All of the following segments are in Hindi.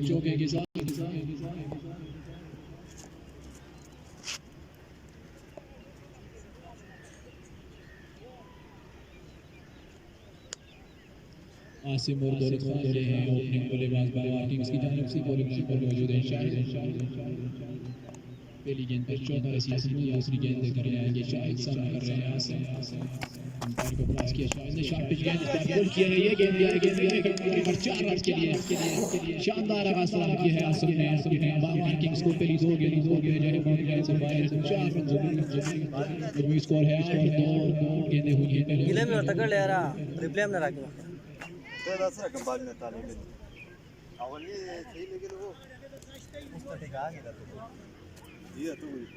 चौके के साथ आसिम और दौलत खान खड़े हैं ओपनिंग बल्लेबाज बाबर किंग्स की जानिब से बॉलिंग लाइन पर मौजूद है शाहिद पहली गेंद पर चौथा रसीद दूसरी गेंद लेकर आएंगे शाहिद सामना कर रहे हैं आसिम अंपायर को पास किया शाहिद ने शॉर्ट पिच गेंद इस बार बोल किया है ये गेंद भी पर 4 रन के लिए शानदार आगाज फराहम किया है आसिम ने बाबर किंग्स को पहली 2 गेंद जो है बाउंड्री लाइन से बाहर 4 रन जरूरी स्कोर है 2 गेंदें हुई हैं पहले गिले में तगड़ ले रहा रिप्ले में रखना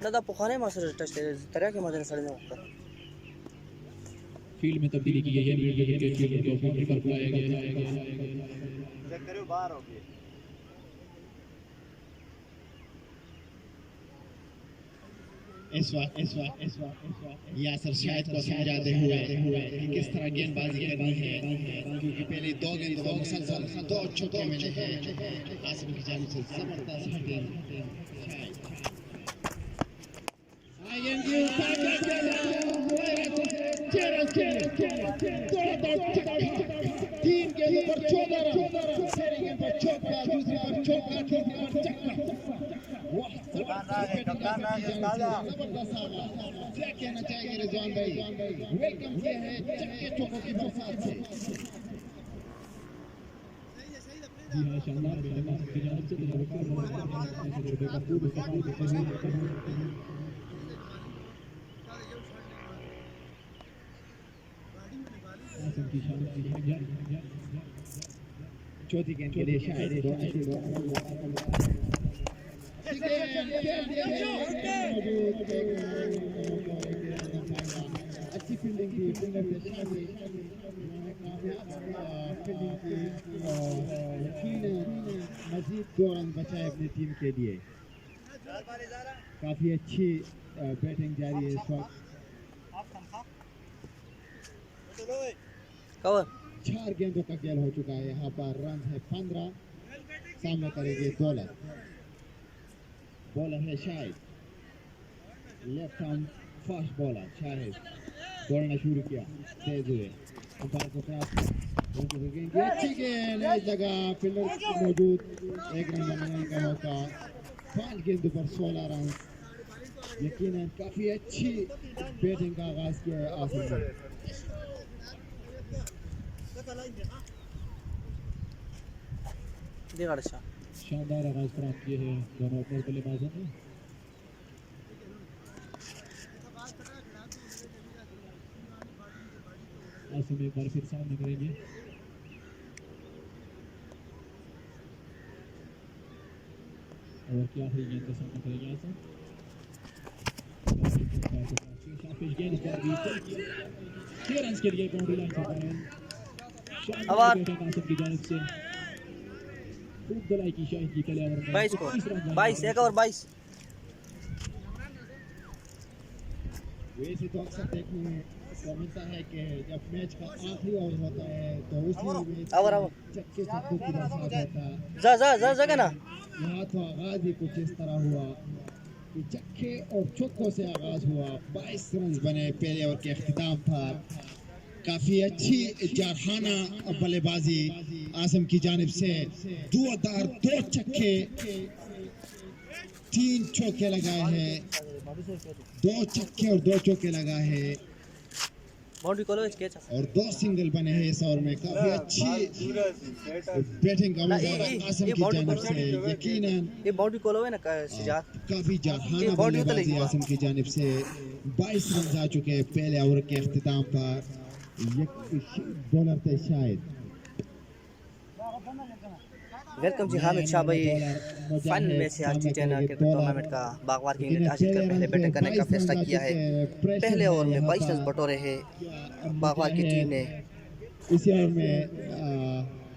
दादा पुखाने मास्टर टच तरह के मजे सड़ने वक्त फील्ड में तब्दीली की गई है मिड विकेट के फील्डर को बाउंड्री पर बुलाया गया है चेक करो बाहर हो गया इस वक्त यासर शाहिद को समझाते हुए कि किस तरह गेंदबाजी करनी है क्योंकि पहले 2 गेंद वो मुसलसल 2 छक्के मिले हैं आसिम की जानिब से जबरदस्त गेंद तीन गेंदों पर 14 रन पहली गेंद पर चौका दूसरी पर चौका तीसरी पर छक्का क्या कहना चाहेंगे रिजवान भाई वेलकम किया है चक्के चौकों की बरसात से जी हां शानदार बल्लेबाज की जानिब से चौथी गेंद के लिए शायद अच्छी फील्डिंग की मजीद 2 रन बचाए अपनी टीम के लिए काफी अच्छी बैटिंग जारी है इस वक्त 4 गेंदों का खेल हो चुका है यहाँ पर रन है 15 सामने करेंगे दौलत बॉलर है Shahid left arm fast bowler Shahid दौड़ना शुरू किया तेज हुए अंपायर को क्रॉस अच्छी गेंद इस जगह फील्डर मौजूद 1 रन बनाने का मौका 5 गेंदों पर 16 रन यकीनन काफी अच्छी बैटिंग का आगाज किया है आसिम ने शानदार आगाज प्राप्त किए हैं दोनों ओपनर बल्लेबाजों ने आसिम एक बार फिर सामने करेंगे और क्या आखिरी गेंद का सामना करेंगे आसिम शाफिश गेंद इस बार भी 6 रन के लिए बाउंड्री लाइन से बाहर आसिम की जानिब से खूब दलाई की शाहिद की पहले ओवर में 22 को 22 1 और 22 वैसे तो अक्सर देखने में मिलता है कि जब मैच का आखिरी ओवर होता है तो उसी में चक्के चक्कों की बरसात होता है जा ना यहाँ तो आगाज ही कुछ इस तरह हुआ कि चक्के और चौकों से आगाज हुआ 22 रन बने पहले ओवर के अख्तिताम पर काफी अच्छी जारहाना बल्लेबाजी आसिम की जानिब से 2 छक्के 3 चौके लगाए हैं 2 छक्के और 2 चौके लगाए हैं बाउंड्री कॉलेज कैच और 2 सिंगल बने हैं इस ओवर में काफी अच्छी बैटिंग का आसिम की जानिब से यकीनन ये बाउंड्री कॉल है ना सिजात काफी जारहाना बल्लेबाजी आसिम की जानिब से 22 रन आ चुके हैं पहले ओवर के अख्तिताम पर बॉलर थे शाहिद वेलकम जी हामिद शाह भाई। फाइनल मैच है आज T10 क्रिकेट टूर्नामेंट का। बागवार किंग ने हासिल कर पहले बैटिंग करने का फैसला किया है। पहले ओवर में 22 रन बटोरे हैं बागवार की टीम ने। इस ओवर में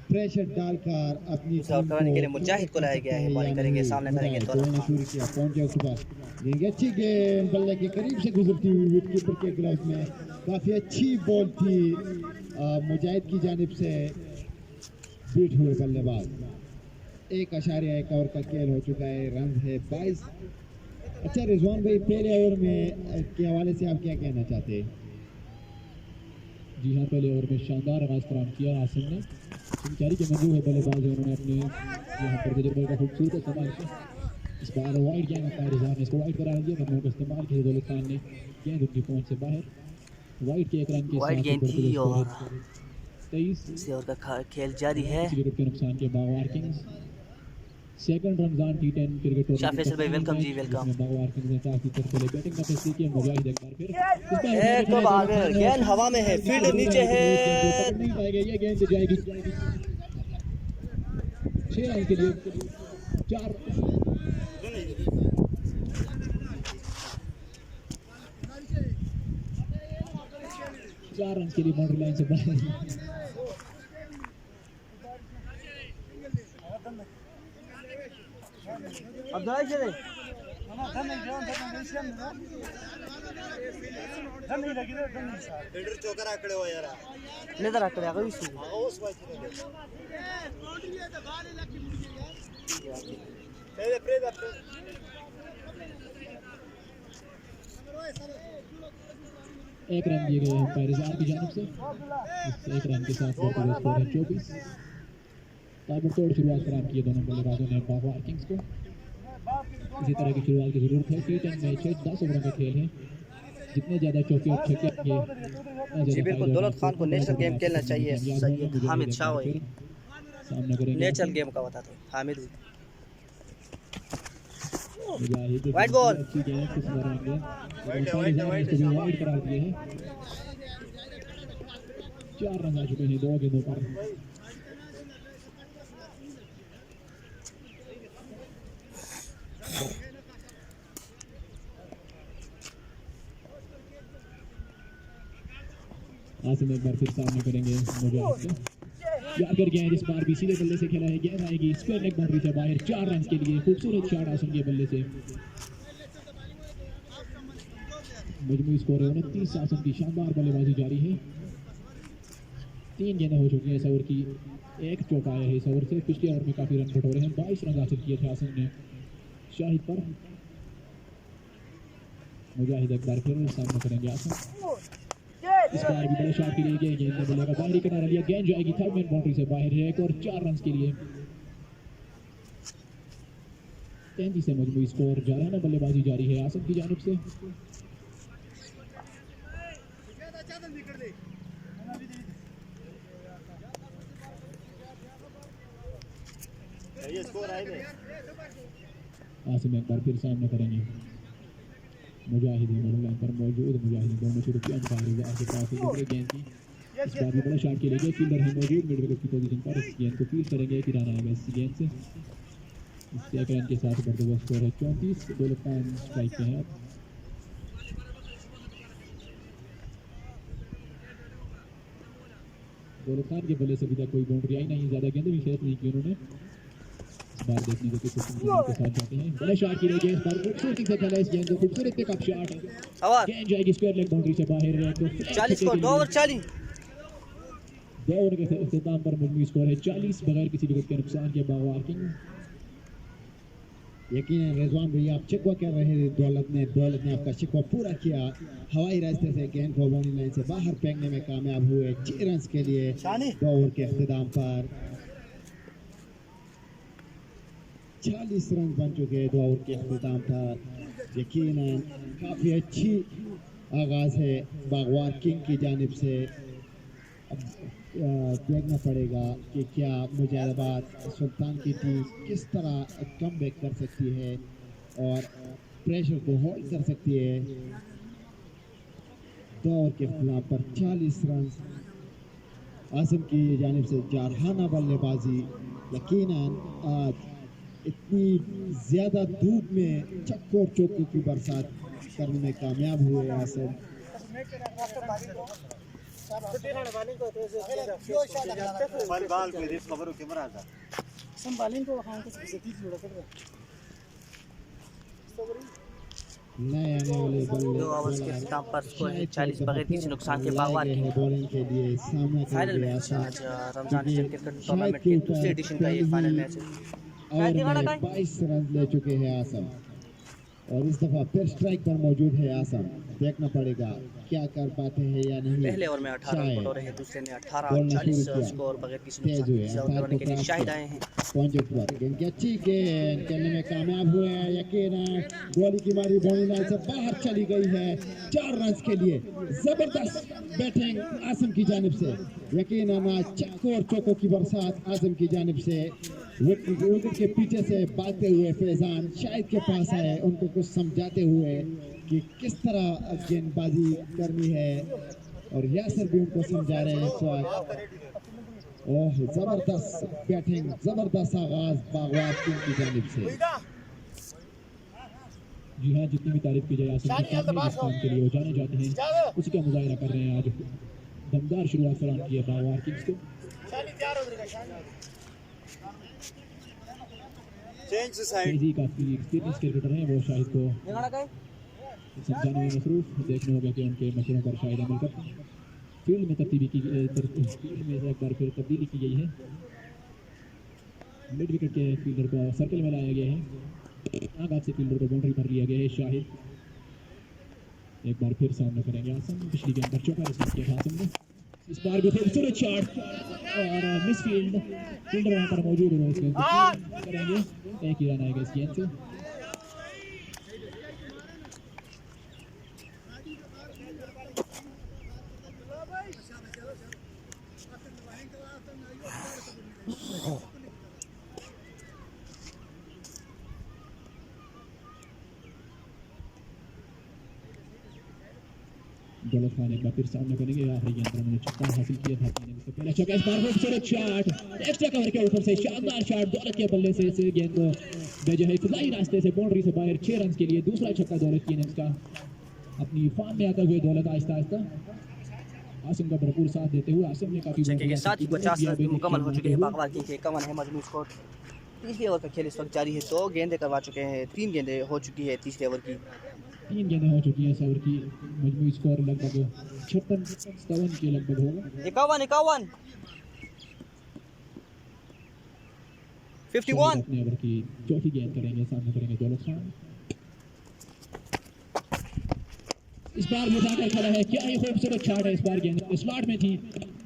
प्रेशर डालकर अपनी दूसरा कराने के लिए मुजाहिद को लाया गया है। बॉलिंग करेंगे, सामने करेंगे दौलत शुरू किया। पहुंचे उसके पास गेंद अच्छी गेंद बल्ले के करीब से गुजरती हुई विकेटकीपर के ग्लव्स में काफी अच्छी बॉल थी मुजाहिद की जानिब से। बीट हुए बल्लेबाज 1.1 ओवर का खेल हो चुका है। रन है 22। अच्छा रिजवान भाई, पहले ओवर में के हवाले से आप क्या कहना चाहते हैं? जी हाँ, पहले ओवर में शानदार आगाज फराहम किया आसिम ने। चिंचारी के मंजूर है बल्लेबाज, उन्होंने अपने यहाँ पर तजुर्बे का खूबसूरत इस्तेमाल किया। इस बार वाइड गेंद अंपायर रिजवान ने इसको वाइड करार दिया, मरनों का इस्तेमाल किया। दौलत खान ने गेंद उनकी पहुंच से बाहर वाइड के एक रन के वाइड गेंद थी और 23 इसी ओवर का खेल जारी है। विकेट के नुकसान के Bagwar kings second Ramzan T10 cricket Shah Faisal भाई welcome ji welcome. Bagwar kings ने टॉस जीतकर पहले बैटिंग का फैसला किया। मुजाहिद एक बार फिर एक तो बार गेंद हवा में है, फील्ड नीचे है। नहीं पाएगा, ये गेंद जाएगी 6 रन के लिए 4 रन के लिए बाउंड्री लाइन से बाहर। अब दाई चले फील्डर चौकर आकड़े हो यार लेदर आकड़े आ गई सी उस बात एक रन दिए गए अंपायर रिजवान की जानिब से। इस एक रन के साथ स्कोर है 24। ताबड़तोड़ शुरुआत फराहम की दोनों बल्लेबाजों ने बागवार किंग्स को। इसी तरह की शुरुआत की जरूरत है। T10 मैच है, 10 ओवरों का खेल है। जितने ज्यादा चौके और छक्के जी बिल्कुल, दौलत खान को नेशनल गेम खेलना चाहिए। सैयद हामिद शाह भाई सामना करेंगे नेशनल गेम का बताते हैं हामिद। मुजाहिद वाइड बॉल। अच्छी गेंद किस तरह आएंगे वाइड करार दिए हैं। 4 रन आ चुके हैं 2 गेंदों पर। आसिम एक बार फिर सामने करेंगे मुजाहिद को। यादगार गेंद इस बार भी सीधे बल्ले से खेला है। गेंद आएगी स्क्वायर लेग बाउंड्री से बाहर 4 रन के लिए। खूबसूरत शॉट आसिम के बल्ले से। मजमूई स्कोर है 29। आसिम की शानदार बल्लेबाजी जारी है। 3 गेंदें हो चुकी हैं इस ओवर की। एक चौका आया है इस ओवर से। पिछले ओवर में काफी रन बटोरे हैं। 22 रन हासिल किए थे आसिम ने शाहिद पर। मुजाहिद एक बार फिर सामना करेंगे आसिम। इस बार भी बड़े शॉट के लिए गेंद ने बल्ले का बाहरी किनारा लिया। गेंद जाएगी थर्ड मैन बाउंड्री से बाहर है। एक और 4 रन के लिए। 33 से मजमूई स्कोर। जाराना बल्लेबाजी जारी है आसिम की जानिब से। ये स्कोर आई नहीं। आसिम एक बार फिर सामना करेंगे। मुजाहिद लाइन पर मौजूद। मुजाहिद दोनों शुरू किया अंपायर के पास दूसरे गेंद की। इस बार भी बड़ा शॉट के लिए फील्डर है मौजूद मिड विकेट की पोजीशन पर। इस गेंद को फील्ड करेंगे। किराना आएगा इस गेंद से। इस एक रन के साथ बढ़ते हुए स्कोर है 34। दौलत खान स्ट्राइक पे है। दौलत खान के बल्ले से अभी तक कोई बाउंड्री आई नहीं। ज्यादा गेंदें भी खेल नहीं की उन्होंने। इस बार देखने को किस के साथ जाते हैं। बड़ा शॉट की रही है इस बार। खूबसूरती से खेला इस गेंद को। खूबसूरत पिकअप शॉट है। गेंद जाएगी स्क्वायर लेग बाउंड्री से बाहर। 40 को 2 ओवर 40। 2 ओवर के इख्तिताम पर मजमूई स्कोर है 40 बगैर किसी विकेट के नुकसान के बागवार किंग्स। यकीनन रिजवान भाई आप शिकवा कर रहे थे। दौलत ने आपका शिकवा पूरा किया। हवाई रास्ते से गेंद को बाउंड्री लाइन से बाहर फेंकने में कामयाब हुए। 6 रन के लिए 2 ओवर के इख्तिताम पर 40 रन बन चुके हैं 2 ओवर के इख्तिताम पर। यकीनन काफ़ी अच्छी आगाज़ है बागवार किंग की जानिब से। अब देखना पड़ेगा कि क्या मुजाहिदाबाद सुल्तान की टीम किस तरह कम बैक कर सकती है और प्रेशर को होल्ड कर सकती है। 2 ओवर के इख्तिताम पर 40 रन आसिम की जानिब से जारहाना बल्लेबाजी। यकीनन आज इतनी ज़्यादा धूप में चक्कों और चौकों की बरसात करने में कामयाब हुए आसिम। बाल कोई रेस खबर हो कैमरा आता नए आने वाले 2 ओवर्स के इख्तिताम पर स्कोर है 40 बगैर किसी नुकसान के बागवार किंग। बॉलिंग के लिए सामना फाइनल करेंगे मैच आसिम। आज रमजान नेशनल क्रिकेट टूर्नामेंट के दूसरे एडिशन का ये फाइनल मैच है। और 22 रन ले चुके हैं आसम और इस दफा फिर स्ट्राइक पर मौजूद है आसम। देखना पड़ेगा क्या कर पाते हैं या नहीं। पहले ओवर में 18 रन बटोरे हैं, दूसरे ने 18 बॉलना 40 शुरू किया। स्कोर बगैर किसी तेज नुकसान हुए के आउट करने के लिए शाहिद आए हैं। पहुंचे पर गेंद की अच्छी गेंद खेलने में कामयाब हुए हैं। यकीनन गोली की मारी बॉलिंग लाइन से बाहर चली गई है। 4 रन के लिए जबरदस्त बैटिंग आसम की जानिब से। यकीनन आज चक्कों और चौकों की बरसात आसम की जानिब से। विकेट के पीछे से भागते हुए फैजान शाहिद के पास आए, उनको कुछ समझाते हुए कि किस तरह गेंदबाजी करनी है और यासर भी उनको समझा रहे हैं इस वक्त। ओह जबरदस्त बैटिंग, जबरदस्त आगाज बागवार टीम की जानिब से। जी हाँ, जितनी भी तारीफ की जाए आसिम की कामयाबी इस काम के लिए वो जाने जाते हैं, उसी का मुजाहरा कर रहे हैं। आज दमदार शुरुआत फराहम की है बागवार किंग्स को। चेंज साइड तेजी काफी एक्सपीरियंस क्रिकेटर हैं, वो शाहिद को समझाने में मसरूफ। देखने होगा कि उनके मशवरों पर शाहिद अमल करते हैं। फील्ड में फील्ड में एक बार फिर तब्दीली की गई है। मिड विकेट के फील्डर को सर्कल में लाया गया है, आगाज से फील्डर को बाउंड्री पर लिया गया है। शाहिद एक बार फिर सामना करेंगे आसम। पिछली गेंद पर चौका रिसीव किया था आसम ने, इस बार भी खूबसूरत शॉट और मिस फील्ड। फील्डर वहां पर मौजूद है, इस गेंद को करेंगे। एक ही रन आएगा इस गेंद से। दौलत खान एक बार फिर सामने करेंगे। आखिरी गेंद पर उन्होंने छक्का हासिल किया था, उससे पहले छक्का। इस बार खूबसूरत शॉट, एक्स्ट्रा कवर के ऊपर से शानदार शॉट दौलत के बल्ले से इस गेंद को भेजा है फिजाई रास्ते से बाउंड्री से बाहर। 6 रन के लिए दूसरा छक्का दौलत की इनिंग्स का। अपनी फॉर्म में आता हुए दौलत आहिस्ता आहिस्ता आसिम का भरपूर साथ देते हुए आसिम ने काफी छक्के के साथ ही 50 रन मुकम्मल हो चुके हैं बागवार किंग के। 51 है मजमू स्कोर। तीसरे ओवर का खेल इस वक्त जारी है। 2 गेंदें करवा चुके हैं, 3 गेंदें हो चुकी है तीसरे ओवर की। 3 गेंदें हो चुकी हैं। 100 ओवर की मजमूई स्कोर लगभग 56-57 के लगभग होगा। 51 51 अपने ओवर की चौथी गेंद करेंगे, सामने करेंगे दौलत खान। इस बार मुसाकर खड़ा है, क्या ही खूबसूरत शॉट है। इस बार गेंद स्लॉट में थी,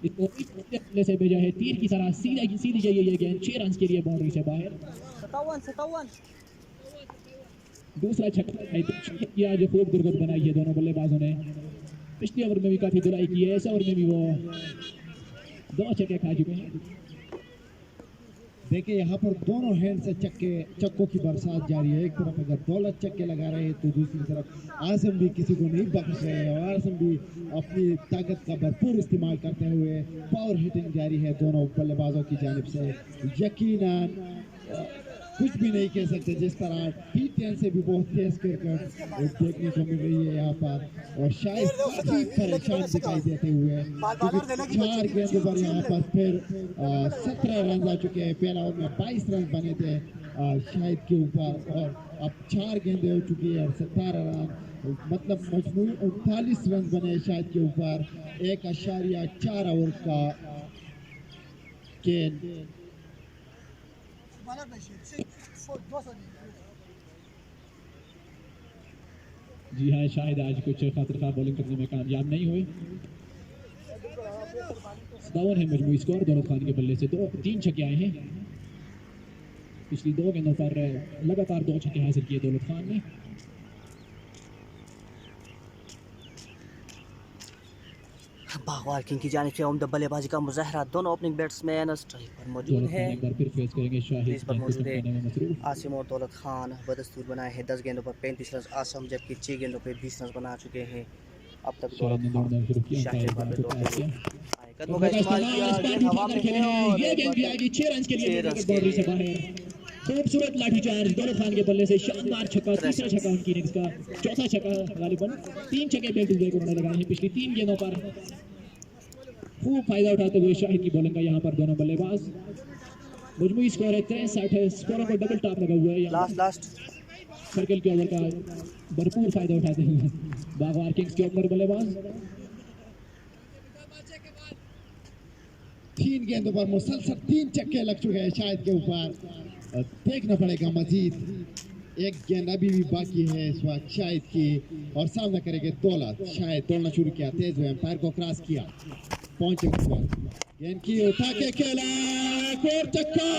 इसको पहले से भेजा है तीर की तरह सीधी गई है ये गेंद। 6 रन के लिए बाउंड्री से बाहर। 57 दूसरा छक्का किया जो खूब दुर्गत बनाई है दोनों बल्लेबाजों ने। पिछले ओवर में भी काफी धुलाई की है, इस ओवर में भी वो 2 छक्के खा चुके हैं। देखिए यहाँ पर दोनों हैंड से चक्कों की बरसात जारी है। एक तरफ अगर दौलत चक्के लगा रहे हैं तो दूसरी तरफ आसिम भी किसी को नहीं बख्श रहे हैं और आसिम भी अपनी ताकत का भरपूर इस्तेमाल करते हुए पावर हिटिंग जारी है दोनों बल्लेबाजों की जानिब से। यकीनन कुछ भी नहीं कह सकते, जिस तरह T10 से भी बहुत तेज क्रिकेट देखने को मिल रही है यहाँ पर। और शायद काफी परेशान दिखाई देते हुए, क्योंकि 4 गेंदों पर यहाँ पर फिर 17 रन आ चुके हैं। पहला ओवर में 22 रन बने थे शाहिद के ऊपर और अब 4 गेंदें हो चुकी है और 17 रन, मतलब मजमूई 39 रन बने शाहिद के ऊपर। 1.4 ओवर का गेंद। जी हाँ, शायद आज कुछ खातिर खा बॉलिंग करने में कामयाब नहीं हुए। 57 है मजमूई स्कोर। दौलत खान के बल्ले से 3 छक्के आए हैं। पिछली 2 गेंदों पर लगातार 2 छक्के हासिल किए दौलत खान ने। बागवार किंग की जानिब से उम्दा बल्लेबाजी का मुजाहरा। दोनों ओपनिंग बैट्समैन स्ट्राइक पर मौजूद हैं। एक बार फिर फेस करेंगे शाहिद इस पर मौजूद है में मसरूफ। आसिम और दौलत खान बदस्तूर बनाए हैं। 10 गेंदों पर 35 रन आसम, जबकि 6 गेंदों पर 20 रन बना चुके हैं अब तक शाहिद ने दौड़ना शुरू किया, शाहिद अंपायर बाबे को पास किया। कदमों का इस्तेमाल किया, गेंद हवा में खेले है और ये गेंद भी आएगी 6 रन के लिए, 6 रन के बाउंड्री से लिए। बाहर। खूबसूरत लाठीचार्ज दौलत खान के बल्ले से, शानदार छक्का, तीसरा छक्का उनकी इनिंग्स का, चौथा छक्का गालिबन। 3 छक्के बैक टू बैक उन्होंने लगाए हैं पिछली 3 गेंदों पर। खूब फायदा उठाते हुए शाहिद की बॉलिंग का यहाँ पर दोनों बल्लेबाज। मजमूई स्कोर है 63, स्कोरों को डबल टॉप लगा हुआ है यहाँ पर। लास्ट सर्कल के ओवर का भरपूर फायदा उठाते हुए बागवार किंग्स के ओपनर बल्लेबाज। 3 गेंदों पर मुसलसल 3 छक्के लग चुके हैं शाहिद के ऊपर। देखना पड़ेगा मजीद, एक गेंद अभी भी बाकी है इस वक्त शाहिद की, और सामना करेंगे दौलत। शाहिद दौड़ना शुरू किया, तेज हुए, अंपायर को क्रॉस किया, पहुंचे उस वक्त गेंद की उठा के खेला, और छक्का।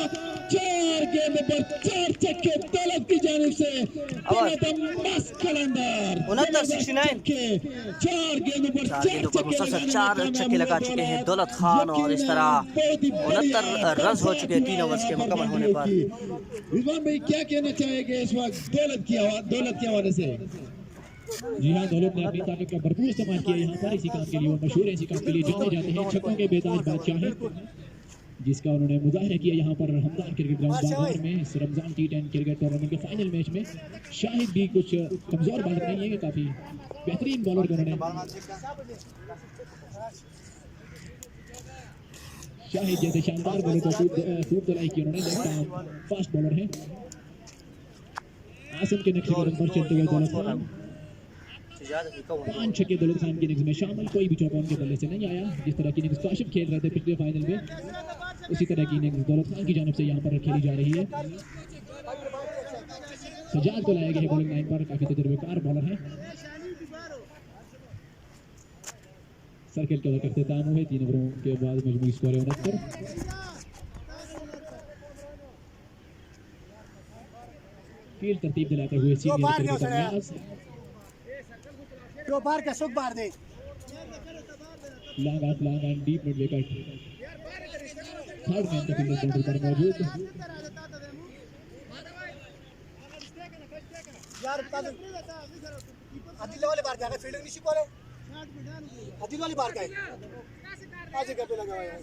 4 गेंद पर 4 छक्के दौलत की जानिब से। कलंदर 69 4 गेंदों पर 4 मुसलसल 4 छक्के लगा चुके हैं दौलत खान, और इस तरह 69 रन हो चुके हैं 3 ओवर्स के मुकम्मल होने पर। रिजवान भाई क्या कहना चाहेंगे इस वक्त दौलत के हवाले से? जी हाँ, दौलत ने अपनी ताकत का भरपूर इस्तेमाल किया यहाँ पर। इसी काम के लिए वो मशहूर है, इसी काम के लिए जाने जाते हैं। छक्कों के बेताज बादशाह हैं, जिसका उन्होंने मुजाहरा किया यहाँ पर हमदार क्रिकेट ग्राउंड बागवार में इस रमजान T10 क्रिकेट टूर्नामेंट के फाइनल मैच में। शाहिद भी कुछ कमजोर बॉलर नहीं है, काफी बेहतरीन बॉलर को उन्होंने, शाहिद जैसे शानदार बॉलर को खूब धुलाई की उन्होंने। लेफ्ट आर्म फास्ट बॉलर है। आसम के नक्शे कदम पर चलते हुए दौलत खान, 5 छक्के दौलत खान की इनिंग्स में शामिल। कोई भी चौका उनके बल्ले से नहीं आया। जिस तरह की इनिंग्स काशिफ खेल रहे थे पिछले फाइनल में, उसी तरह की इनिंग्स दौलत खान की जानिब से यहाँ पर खेली जा रही है। सजाद को लाया गया है बॉलिंग लाइन पर, काफी तजुर्बेकार बॉलर है। सर्किल के ओवर इख्तिताम हुए, 3 ओवरों के बाद मजमूई स्कोर है 69। फील्ड तरतीब दिलाते हुए सीनियर क्रिकेटर नियाज जो बार का सुख बार दे long off long and deep mid wicket. Third man का फील्डर बाउंड्री पर मौजूद। यार अदिल वाले बार का फील्डिंग नहीं शिकवाले, अदिल वाली बार का है आज के पे लगा हुआ है।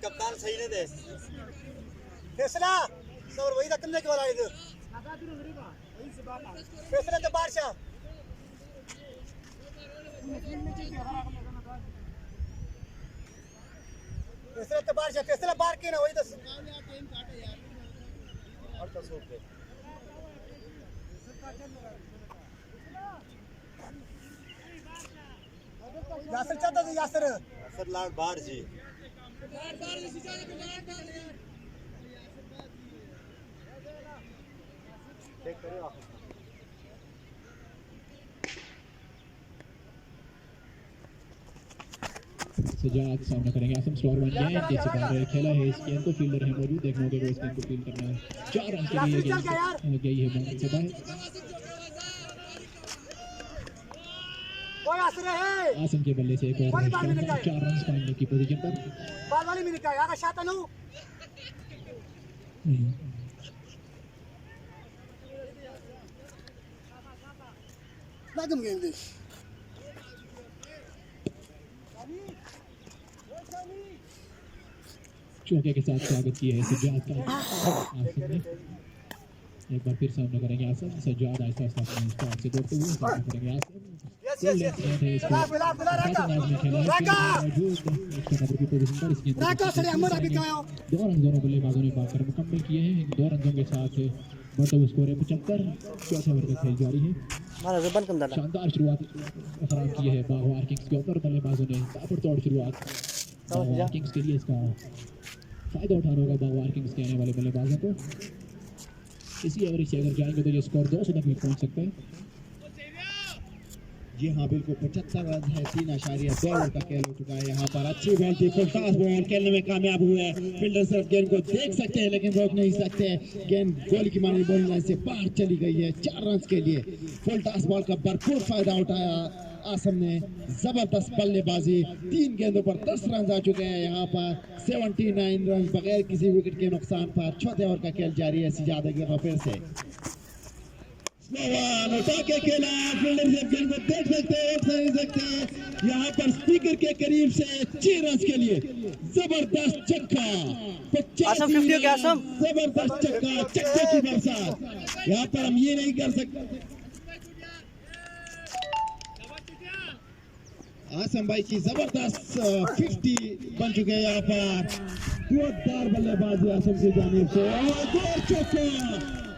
कप्तान सही नहीं दे फैसला सर वही रकम लेके वाला है इधर फैसला तो बादशाह फैसला तो बादशाह फैसला बार के ना वही दस यासर चाहता था यासर सर लाड बाहर जी देख करो सजाद सामना करेंगे। आसम स्टोर 1 गेंद जैसे बाहर खेला है। इस गेंद को फील्डर है मौजूद, देखने होगा इस गेंद को फील्ड करना है। 4 रन के लिए गेंद गई है बाउंड्री से बाहर। आसम के बल्ले से एक और 4 रन फाइनल की पोजीशन पर। बाल वाली मिनट का आगा शातनु लागम गेंद चौके के साथ स्वागत किया है सजाद का। आसम ने एक बार फिर सामना करेंगे आसम। सजाद आहिस्ता आहिस्ता अपने स्टार्ट से दौड़ते हुए सामना करेंगे आसम। दोनों बल्लेबाजों ने पाकर मुकम्मल किए हैं। 2 रनों के साथ बढ़ता स्कोर है 75। चौथे ओवर का खेल जारी है। शानदार शुरुआत खराब की है बागवार किंग्स के ऊपर बल्लेबाजों ने। ताबड़तोड़ शुरुआत बागवार किंग्स के लिए, इसका फायदा उठाना होगा बागवार किंग्स के आने वाले बल्लेबाजों को। इसी एवरेज से अगर जाएंगे तो ये स्कोर 200 तक भी पहुंच सकता है। जी हाँ बिल्कुल 75 रन है। 3.2 ओवर का खेल हो चुका है। यहाँ पर अच्छी बॉल थी, फुल टॉस बॉल खेलने में कामयाब हुए। फील्डर सिर्फ गेंद को देख सकते हैं लेकिन रोक नहीं सकते। गेंद गोली की मारने बॉल लाइन से बाहर चली गई है। 4 रन के लिए फुल टॉस बॉल का भरपूर फायदा उठाया आसम ने जबरदस्त बल्लेबाजी, 3 गेंदों पर 10 रन आ चुके हैं यहाँ पर। 79 रन बगैर किसी विकेट के नुकसान पर। चौथे ओवर का खेल जारी है। सिजाद एक दफा फिर से उठा के खेला, फील्डर से गेंद को देख सकते हैं, उठ सकते हैं। यहाँ पर स्पीकर के करीब से 6 रन के लिए जबरदस्त छक्का। आसम 50 हो गया आसम। जबरदस्त छक्का, छक्के की बरसात। यहाँ पर हम ये नहीं कर सकते। आसम भाई की जबरदस्त 50 बन चुके हैं यहाँ पर। कुवतदार बल्लेबाजी आसम की जानिब से और 2 चौका,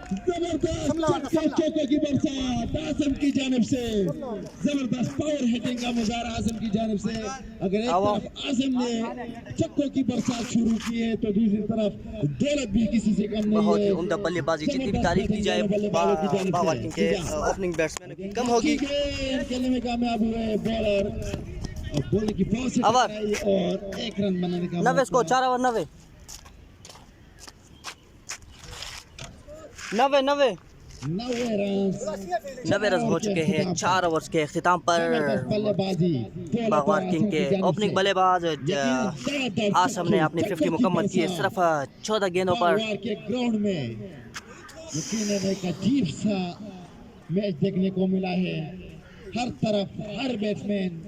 जबरदस्त चौके की बरसात आसम की जानिब से। जबरदस्त पावर हिटिंग का मुजाहरा आसम की जानिब से। अगर एक तरफ आसम ने छक्कों की बरसात शुरू की है तो दूसरी तरफ दौलत भी किसी से कम नहीं बहुत ही है। उम्दा बल्लेबाजी, जितनी भी तारीफ की जाए बाबर किंग के ओपनिंग बैट्समैन की कम होगी। खेलने में कामयाब हुए बॉलर, बॉल की पहुंच ओवर और 1 रन बनाने का 90 स्कोर, 4 ओवर 90 रन हो चुके हैं 4 ओवर्स के अख्तिताम पर। बागवार किंग के ओपनिंग बल्लेबाज आसम ने अपनी 50 मुकम्मल की है सिर्फ 14 गेंदों पर। ग्राउंड में यकीनन एक अजीब सा मैच देखने को मिला है। हर तरफ हर बैट्समैन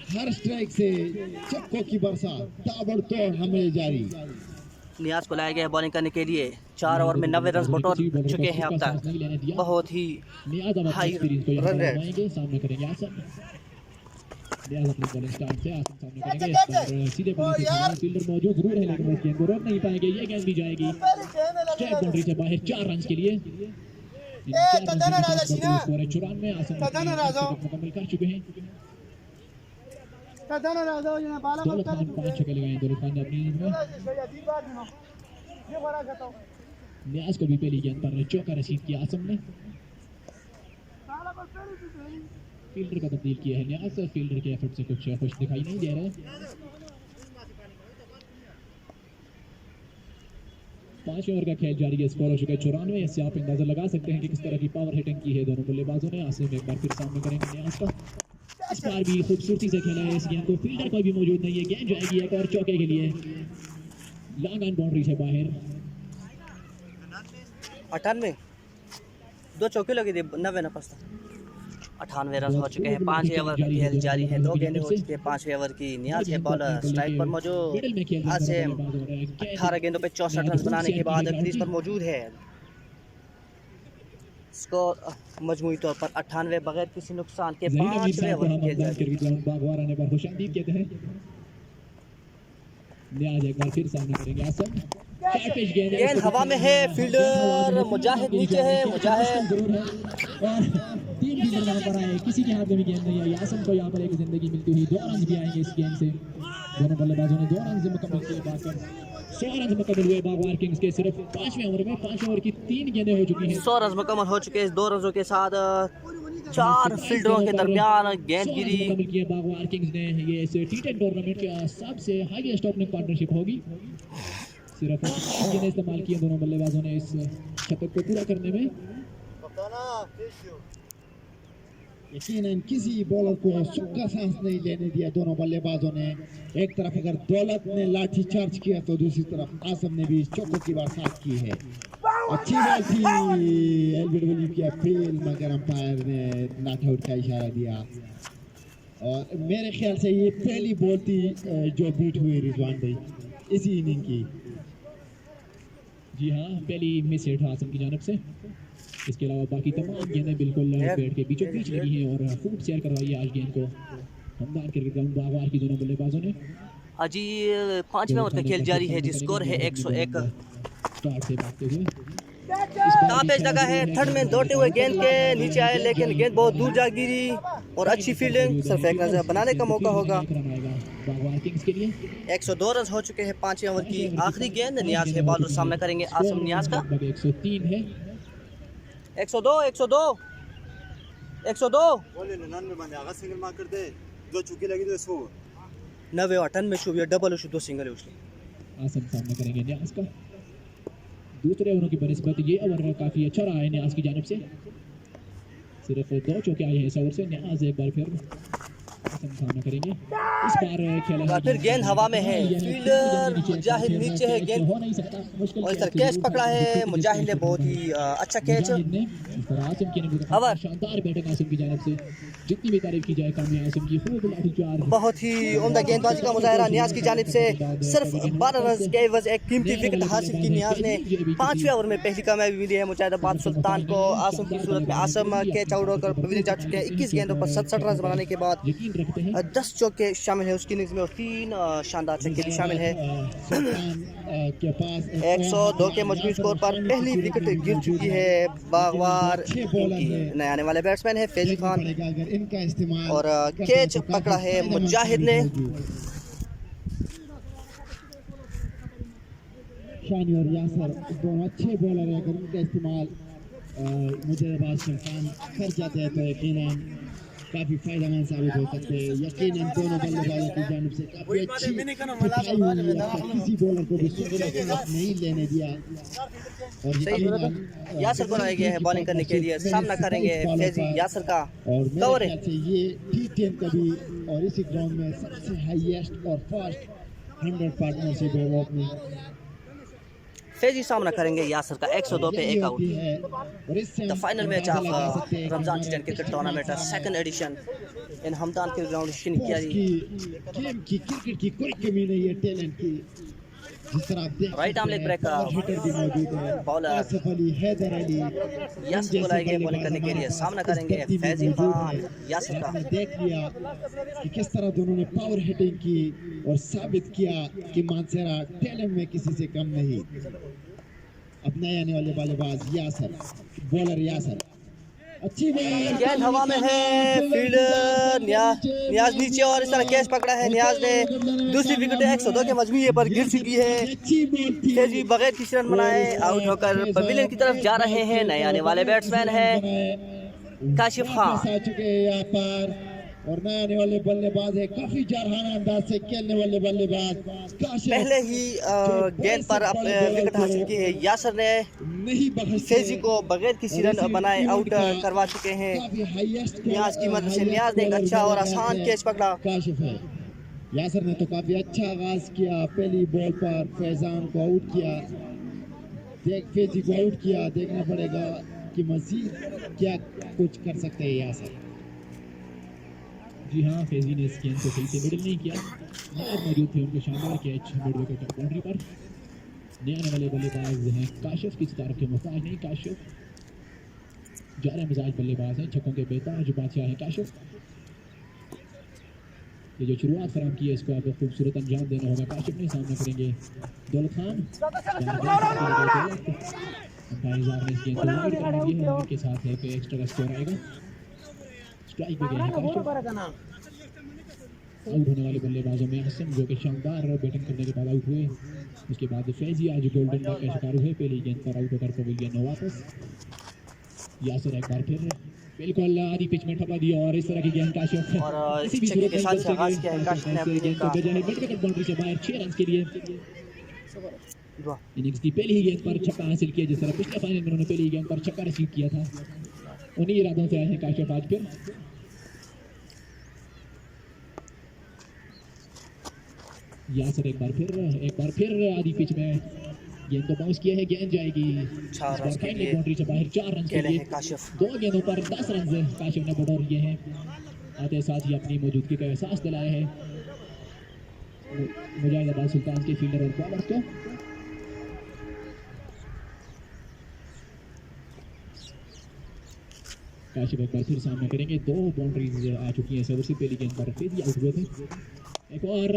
हर स्ट्राइक से छक्कों की बरसात, ताबड़तोड़ हमले जारी। नियाज को लाया गया है बॉलिंग करने के लिए। 4 ओवर में 90 रन बटोर चुके हैं अब तक। बहुत ही हाई रन रेट। सामने करेंगे आसम। नियाज अपनी बॉलिंग स्टार्ट से आसम सामने करेंगे। इस पर सीधे बॉलिंग से फील्डर मौजूद जरूर है लेकिन इस गेंद को रोक नहीं पाएंगे। ये गेंद भी जाएगी स्ट्राइक बाउंड्री से बाहर 4 रन के लिए। 94 आसम मुकम्मल कर चुके हैं। दौलत खान 5 छक्के लगाए। दौलत खान ने अपनी इनिंग में नियाज को भी पहली गेंद पर चौका रसीद किया आसम ने। फील्डर का तब्दील किया है नियाज। फील्डर के एफर्ट से कुछ खुश दिखाई नहीं दे रहे। 5 ओवर का खेल जारी है। स्कोर हो चुका है 94। इससे आप अंदाजा लगा सकते हैं कि किस तरह की पावर हिटिंग की है दोनों बल्लेबाजों ने। आसिम एक बार फिर सामने करेंगे नियाज का। इस बार भी खूबसूरती से खेला है इस गेंद को। फील्डर कोई भी मौजूद नहीं है। गेंद जाएगी एक और चौके के लिए लॉन्ग ऑन बाउंड्री से बाहर। 98 2 चौके लगे थे। 90 न पछता 98 रन हो चुके हैं। 5 ओवर का खेल जारी है। 2 गेंदें हो चुकी है 5वें ओवर की। नियाज है बॉलर स्ट्राइक पर मौजूद। आसिम 18 गेंदों पे 64 रन बनाने के बाद क्रीज पर मौजूद है। स्कोर मजमूई तौर पर 98 बगैर किसी नुकसान के 5वें ओवर खेल जारी। नियाज एक बार फिर सामने करेंगे आसम। गेंद हवा में है। फील्डर मुजाहिद नीचे है। मुजाहिद और 3 फील्डर वहां पर आए। किसी के हाथ में भी गेंद नहीं आई। आसम को यहाँ पर एक जिंदगी मिलती हुई 2 रन भी आएंगे इस गेंद से। दोनों बल्लेबाजों ने 2 रन मुकम्मल किए। बाकर 100 रन मुकम्मल हुए बागवार किंग्स के सिर्फ 5वें ओवर में। 5 ओवर की 3 गेंदें हो चुकी हैं। 100 रन मुकम्मल हो चुके हैं। 2 रनों के साथ 4 फील्डरों के दरमियान गेंद गिरी। मुकम्मल किए बागवार किंग्स ने। ये इस T10 टूर्नामेंट का सबसे हाईएस्ट ओपनिंग पार्टनरशिप होगी। सिर्फ 5 गेंदें इस्तेमाल किए दोनों बल्लेबाजों ने इस शतक को पूरा करने में। यकीनन किसी बॉलर को सूखा सांस नहीं लेने दिया दोनों बल्लेबाजों ने। एक तरफ अगर दौलत ने लाठी चार्ज किया तो दूसरी तरफ आसम ने भी चौकों की बरसात की है। अच्छी बॉल थी। एलबीडब्ल्यू किया फेल मगर अंपायर ने नॉट आउट का इशारा दिया। और मेरे ख्याल से ये पहली बॉल थी जो बीट हुई रिजवान भाई इसी इनिंग की। जी हाँ, पहली मिस हिट आसम की जानिब से। इसके अलावा बाकी तमाम गेंदें बिल्कुल बैट के बीचों बीच लगी हैं और फूट शेयर करवाई है आज गेंद को हमदान क्रिकेट ग्राउंड बागवार की दोनों बल्लेबाजों ने। अजी 5वें ओवर का खेल जारी है। जिस स्कोर है 101। स्टार्ट से भागते हुए पेज लगा है। थर्ड में दौड़ते हुए गेंद के नीचे आए लेकिन गेंद बहुत दूर जा गिरी और अच्छी फील्डिंग। सिर्फ 1 रन बनाने का मौका होगा बागवार किंग्स के लिए। 102 रन हो चुके हैं 5वें ओवर की आखिरी गेंद। नियाज है बॉलर सामना करेंगे आसम नियाज का। 103 है। 102 102 102 बोले 99 बंदे आगा सिंगल मार कर दे। 2 चुकी लगी तो 100 90 98 शूब या डबल शूब 2 सिंगल है उसके। आसम सामना करेंगे नियाज का। दूसरे ओवरों की बनिस्बत ये ओवर काफ़ी अच्छा रहा है नियाज की जानिब से। सिर्फ 2 चौके आए हैं इस ओवर से। न्याज एक बार फिर सामना करेंगे। इस बार खेला फिर गेंद हवा में है, फील्डर मुजाहिद नीचे है, गेंद हो नहीं सकता, मुश्किल और इस तरह कैच पकड़ा है मुजाहिद ने, बहुत ही अच्छा कैच। हवा शानदार बैटिंग आसिम की जानिब से, जितनी भी तारीफ की जाए कम है। आसिम की खूब लाठीचार्ज, बहुत ही उम्दा गेंदबाजी का मुजाहरा नियाज की जानिब से। सिर्फ 12 रन के एवज एक कीमती विकेट हासिल की नियाज ने। 5वें ओवर में पहली कामयाबी मिली है मुजाहिदाबाद सुल्तान को। आसम की सूरत में आसम कैच आउट होकर पवेलियन जा चुके हैं। 21 गेंदों पर 67 रन बनाने के बाद 10 चौके शामिल है उसकी इनिंग्स में और 3 शानदार छक्के भी शामिल है। 102 के मजबूर स्कोर पर पहली विकेट गिर चुकी है बागवार की। नए आने वाले बैट्समैन है फैजी खान और कैच पकड़ा है मुजाहिद ने। शानी और यासर दोनों अच्छे बॉलर है, अगर उनका इस्तेमाल मुजाहिदाबाद सुल्तान कर जाते हैं तो यकीनन काफ़ी फायदेमंद साबित हो सकते हैं। यकीनन दोनों बल्लेबाजों की जानिब से काफ़ी अच्छी सफाई हुई है, किसी बॉलर को भी नहीं लेने दिया। और यकीनन यासर को लाया गया है बॉलिंग करने के लिए, सामना करेंगे फैजी यासर का। और मेरे ख्याल से ये T10 कभी और इसी ग्राउंड में सबसे हाईएस्ट और फास्ट 100 पार्टनरशिप है वो अपनी। फैजी सामना करेंगे यासर का 102 पे 1 out. The final match of Ramzan T10 cricket tournament second edition in Hamdan के ग्राउंड किया गेम की क्रिकेट की कोई कमी नहीं है टैलेंट की। जिस तरह आप देख right arm leg break hitter भी मौजूद है, बॉलर आसिफ अली, हैदर अली, यासर को लाए गए बॉलिंग करने के लिए। सामना करेंगे फैजी खान यासर का। आपने देख लिया कि किस तरह दोनों ने पावर हिटिंग की और साबित किया कि मानसेरा टैलेंट में किसी से कम नहीं। अब नए आने वाले बल्लेबाज यासर, बॉलर यासर, अच्छी गेंद हवा में है, फील्डर नियाज नीचे और इस तरह कैच पकड़ा है नियाज ने। दूसरी विकेट 102 के मजमूए पर गिर चुकी है। फैजी बगैर किसी रन बनाए आउट होकर पवेलियन की तरफ जा रहे हैं। नए आने वाले बैट्समैन हैं काशिफ खान और नए आने वाले बल्लेबाज है, काफी जारहाना अंदाज से खेलने वाले बल्लेबाज काशिफ। पहले ही गेंद पर विकेट हासिल की है यासर ने। नहीं फैजी को बगैर किसी रन बनाए आउट करवा चुके हैं नियाज की मदद से। नियाज ने एक अच्छा और आसान कैच पकड़ा। काशिफ है, यासर ने तो काफी अच्छा आगाज किया, पहली बॉल पर फैजान को आउट किया, फैजी को आउट किया। देखना पड़ेगा कि मजीद क्या कुछ कर सकते हैं यासर। जी हाँ, फैजी ने इस गेंद को सही से मिडल नहीं किया, मौजूद थे उनके शानदार कैच मिड विकेट बाउंड्री पर। नए आने वाले बल्लेबाज हैं काशिफ, किसी तरफ के मुहताज नहीं। काशिफ जारा मिजाज बल्लेबाज हैं, छक्कों के बेताज बादशाह हैं काशिफ। ये जो शुरुआत फराम की है इसको आपको खूबसूरत अंजाम देना होगा काशिफ ने। सामना करेंगे दौलत खान, अंपायर ने इस गेंद को वाइड करा दिया है, उनके साथ है कि एक्स्ट्रा का स्कोर आएगा। स्ट्राइक पे गए हैं काशिफ। आउट होने वाले बल्लेबाजों में आसिम जो कि शानदार बैटिंग करने के बाद आउट हुए। उसके बाद फैजी आज गोल्डन डक का शिकार हुए, पहली गेंद पर आउट होकर पवेलियन वापस। यासर एक बार फिर बिल्कुल आधी पिच में ठपा दिया और इस तरह की गेंद काशिफ और इस छक्के के साथ से आगाज किया है काशिफ ने अपनी गेंद का। मिड विकेट बाउंड्री से बाहर 6 रन के लिए इनिंग्स की पहली ही गेंद पर छक्का हासिल किया, जिस तरह पिछले फाइनल में उन्होंने पहली गेंद पर छक्का रिसीव किया था। उन्हीं इरादों से आए हैं काशिफ आज फिर। यासर एक बार फिर आधी पिच में गेंद को बाउंस किया है, गेंद जाएगी बाउंड्री से बाहर। 4 रन के लिए काशिफ 2 गेंदों पर 10 रन काशिफ ने बटोर लिए हैं। आते साथ ही अपनी मौजूदगी का एहसास दिलाया है मुजाहिदाबाद सुल्तान के फील्डर और बॉलर को। काशिफ एक बार फिर सामना करेंगे। 2 बाउंड्रीज आ चुकी हैं सबसे पहली गेंद पर फैजी आउट हुए थे। एक और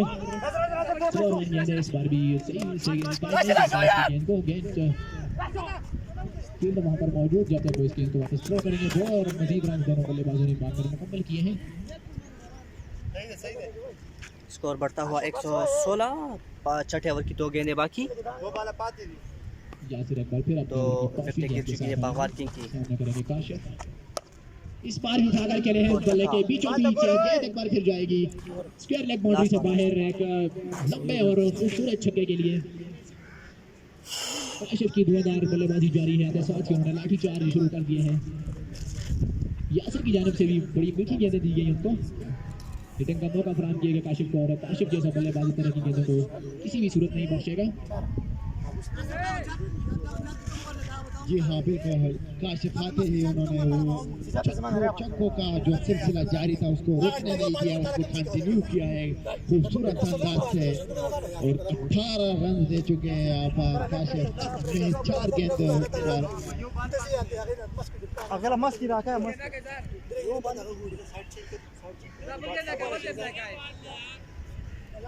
गेंद है, इस बार भी सही गेंद को फील्ड वहां पर मौजूद जब तक वो इस गेंद को वापस थ्रो करेंगे। 2 और मजीद रन दोनों बल्लेबाजों ने मारकर मुकम्मल किए हैं। स्कोर बढ़ता हुआ 116। 6 ओवर की 2 गेंदें बाकी। यासर एक बार फिर तो विकेट गिर चुकी है बागवार किंग की। सामना करेंगे काशिफ, इस बार भी उठाकर खेले हैं बल्ले के बीचों बीच। गेंद एक बार फिर जाएगी स्क्वायर लेग बाउंड्री से बाहर। एक लंबे और खूबसूरत छक्के के लिए काशिफ की धुआंधार बल्लेबाजी जारी है। साथ ही उन्होंने लाठीचार्ज शुरू कर दिए हैं। यासर की जानिब से भी बड़ी मीठी गेंदें दी गई उनको। हिटिंग का मौका फराहम किया गया काशिफ को और काशिफ जैसा बल्लेबाज तरह की गेंदों को किसी भी सूरत नहीं बख्शेगा। जी हाँ बिल्कुल, काशिफ आते ही उन्होंने वो चक्कों का जो सिलसिला जारी था उसको रोकने नहीं दिया, उसको कंटिन्यू किया है खूबसूरत अंदाज से और 18 रन दे चुके हैं यहाँ पर काशिफ ने 4 गेंदों पर। अगला मस्त की रखा है मस्त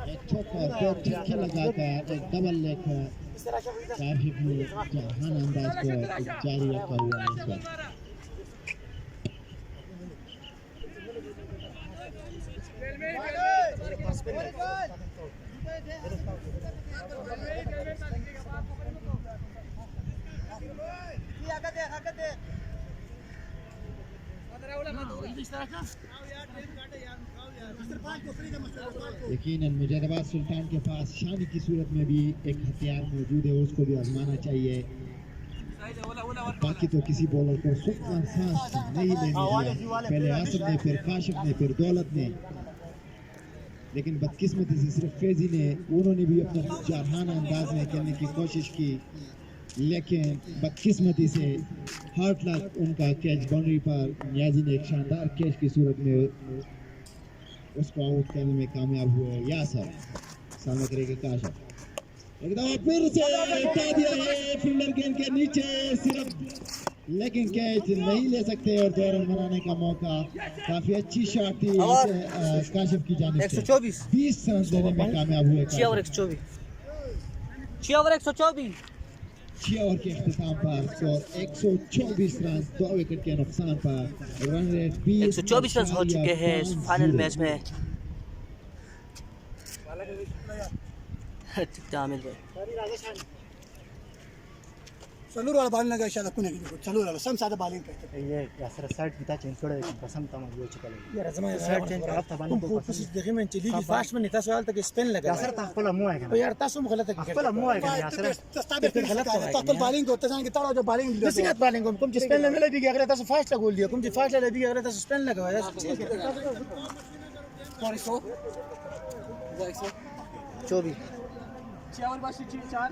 एक चौका दो छक्के लगाकर एक डबल लेकर काशिफ ने जहान अंदाज को जारी रखा हुआ है इस बार। यकीनन मुजद्दबाद सुल्तान के पास शानी की सूरत में भी एक हथियार मौजूद है, उसको भी आजमाना चाहिए। बाकी तो किसी बॉलर को सुकून सांस नहीं लेने दिया, पहले आसिफ ने फिर काशिफ ने फिर दौलत ने, लेकिन बदकिस्मती से सिर्फ फैजी ने उन्होंने भी अपने जारहाना अंदाज में खेलने की कोशिश की, लेकिन बदकिस्मती से हार्ट लक उनका कैच बाउंड्री पर नियाजी ने एक शानदार कैच की सूरत में उसको आउट करने में कामयाब हुए। यासर सामने करेगा काशिफ, एक दफा फिर से हटा दिया है फील्डर गेंद के नीचे सिर्फ, लेकिन कैच नहीं ले सकते और 2 रन बनाने का मौका। काफी अच्छी शॉट थी काशिफ की जानिब से, 124 20 रन देने में कामयाब हुए। 6 ओवर 124 6 ओवर के अख्तिताम पर स्कोर 124 रन, 2 विकेट के नुकसान पर रन रेट 124 रन हो चुके हैं इस फाइनल मैच में। आमिर भाई चलूर वाला बॉलिंग लगा शायद कुने की चलूर वाला सब सादा बॉलिंग करते ये यासर साइड की चेंज थोड़ा कसम तमाम हो चुका है यार जमा साइड चेंज का हफ्ता बालिंग को कोशिश देखिए मैं चली की फास्ट में नेता सवाल तक स्पिन लगा यासर ताकल मु है तो यार तासुम गलत है ताकल मु है यासर तस्ताबे गलत है ताकल बॉलिंग को तसान की ताड़ा जो बॉलिंग जैसे बॉलिंग को तुम स्पिन लेने लगी अगले तासु फास्ट गोल दिया तुम फास्ट ले दी अगले तासु स्पिन लगा है ठीक है 24 6 ओवर बाशी 4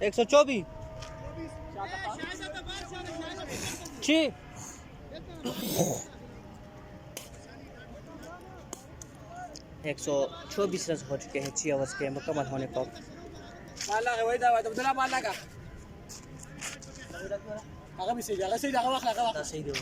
124 6 124 रन हो चुके हैं 6 ओवर्स के मुकम्मल होने पर। सही दो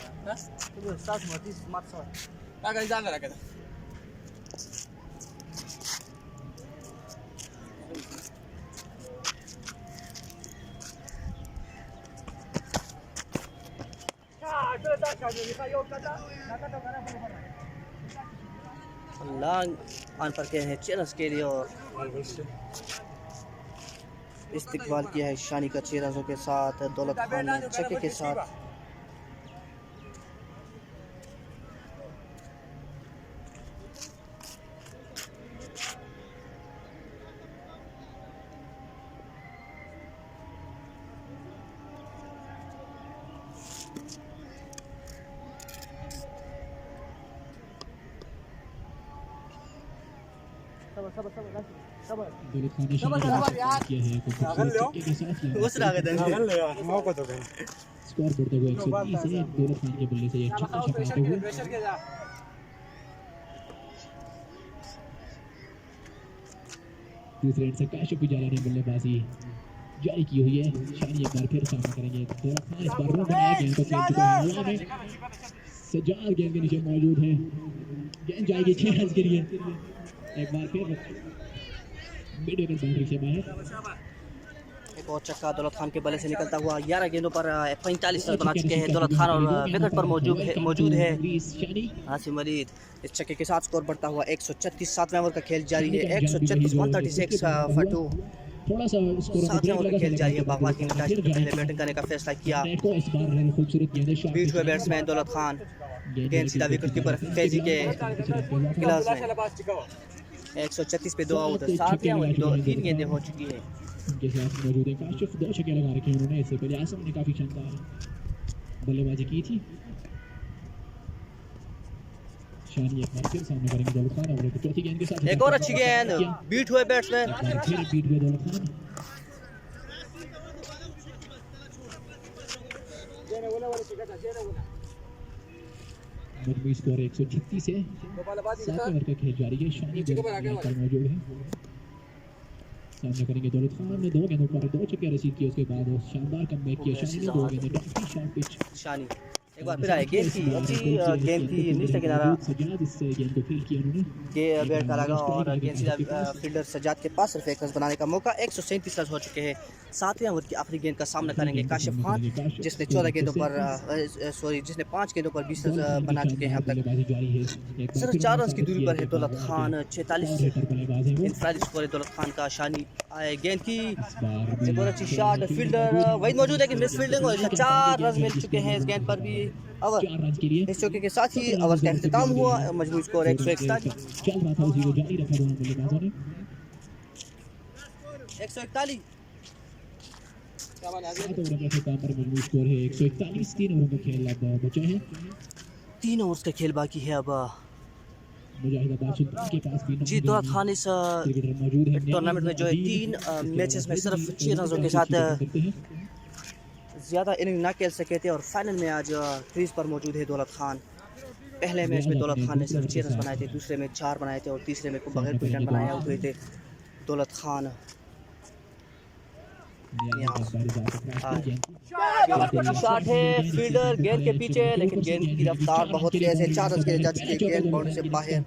लॉन्ग ऑन पर के हैं चेरस के लिए और इस्तिकबाल किया है शानी का 6 रनों के साथ, दौलत खान ने छक्के के साथ। स्कोर बढ़ते हुए 130 है दौलत खान के बल्ले से ये छक्का छकाते हुए। दूसरे एंड से काशिफ पुजारा ने बल्लेबाजी जारी की हुई है। शानी एक बार फिर सामना करेंगे। दौलत खान इस बार रो बनाया, गेंद को खेल चुका है हवा में, सज्जाद गेंद के नीचे मौजूद है, गेंद जाएगी 6 रन के लिए। एक बार फिर मिड विकेट बाउंड्री से बाहर। एक और छक्का दौलत खान के बल्ले से निकलता हुआ 11 गेंदों पर 45 रन बना चुके हैं दौलत खान और विकेट पर मौजूद है आसिम वलीद। इस छक्के के साथ स्कोर बढ़ता हुआ 136। 7वें ओवर का खेल जारी है। 136 136 फॉर 2। थोड़ा सा स्कोर 7वें ओवर का खेल जारी है। बागवान किंग ने पहले बैटिंग करने का फैसला किया। बीच हुए बैट्समैन दौलत खान गेंद सीधा विकेट कीपर फैजी के गिलास में 136 पे 2 आउट, 7 या 3 गेंदें हो चुकी है। उनके साथ मौजूद है काशिफ, 2 छक्के लगा रखे हैं उन्होंने। इससे पहले आसम ने काफी शानदार बल्लेबाजी की थी। शानी एक बार फिर सामने करेंगे दौलत खान और चौथी गेंद के साथ एक और अच्छी गेंद, बीट हुए बैट्समैन। फिर बीट हुए दौलत खान। मजमूई स्कोर 136 है। 7 ओवर का खेल जारी है। शानी पर मौजूद है। सामने करेंगे दौलत खान ने 2 गेंदों पर 2 छक्के रिसीव किए। उसके बाद शानदार कमबैक किया शानी ने। 2 गेंदें डॉक्टर शॉट पिच शानी एक बार फिर आए, गेंद की अच्छी गेंद की नीचे किनारा सजाद इससे गेंद को फील्ड किया उन्होंने। के बैट का लगा और गेंद सीधा फील्डर सजाद के पास सिर्फ 1 रन बनाने का मौका। 137 रन हो चुके हैं। 7वें ओवर की आखिरी गेंद का सामना करेंगे काशिफ खान, जिसने 14 गेंदों पर जिसने 5 गेंदों पर 20 रन बना चुके हैं अब तक। सिर्फ 4 रन की दूरी पर है दौलत खान। 46 इंफरादी स्कोर है दौलत खान का। शानी आए, गेंद की एक और अच्छी शॉट, फील्डर वही मौजूद है कि मिस फील्डिंग और 4 रन मिल चुके हैं इस गेंद पर भी। ओवर 4 रन के लिए इस चौके के साथ ही ओवर का इख्तिताम हुआ। मजमूई स्कोर 141 चल रहा था, उसी को जारी रखा दोनों बल्लेबाजों ने। 141 7 ओवर का खेल पर मजमूई स्कोर है 141। 3 ओवर का खेल अब बचा है। 3 ओवर्स का खेल बाकी है अब। मुजाहिदाबाद सुल्तान के पास भी जी दौलत खान इस क्रिकेटर मौजूद है। टूर्नामेंट में जो है 3 मैचेस में सिर्फ 6 रनों के साथ ज़्यादा इनिंग ना खेल सके थे और फाइनल में आज क्रीज पर मौजूद है दौलत खान। पहले मैच में दौलत खान ने सिर्फ 6 रन बनाए थे, दूसरे में 4 बनाए थे और तीसरे में बगैर कोई रन बनाए हुए थे दौलत खान। शॉट है, फील्डर गेंद के पीछे, लेकिन गेंद की रफ्तार बहुत तेज है। 4 रन के लिए जा चुके, गेंद बाउंड्री से बाहर।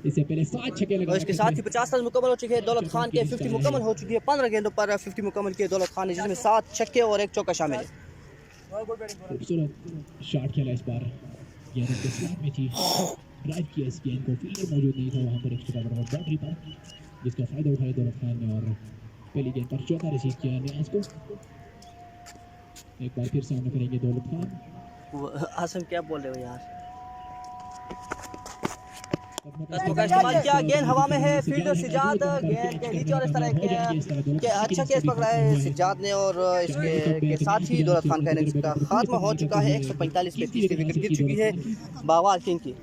इससे पहले 7 छक्के लगा और इसके साथ ही 50 रन मुकम्मल हो चुके हैं दौलत खान के। 50 मुकम्मल हो चुकी है। 15 गेंदों पर 50 मुकम्मल किए दौलत खान ने, जिसमें 7 छक्के और 1 चौका शामिल है। खूबसूरत शॉट खेला इस बार, गेंद के स्लैब में थी, ड्राइव किया इस गेंद को। फील्डर मौजूद नहीं था वहाँ पर एक्स्ट्रा कवर और बाउंड्री पर, जिसका फायदा उठाया दौलत खान ने और पहली गेंद पर चौका रिसीव किया नियाज को। एक बार फिर सामने करेंगे दौलत खान। आसम क्या बोल रहे हो यार? का इस्तेमाल किया, गेंद हवा में है, फील्डर सिजाद गेंद के नीचे और इस तरह के अच्छा केस पकड़ा है सिजाद ने और इसके साथ ही दौलत खान का इनिंग्स का खात्मा हो चुका है। 145 पे 30 विकेट गिर चुकी है बावाल किंग की।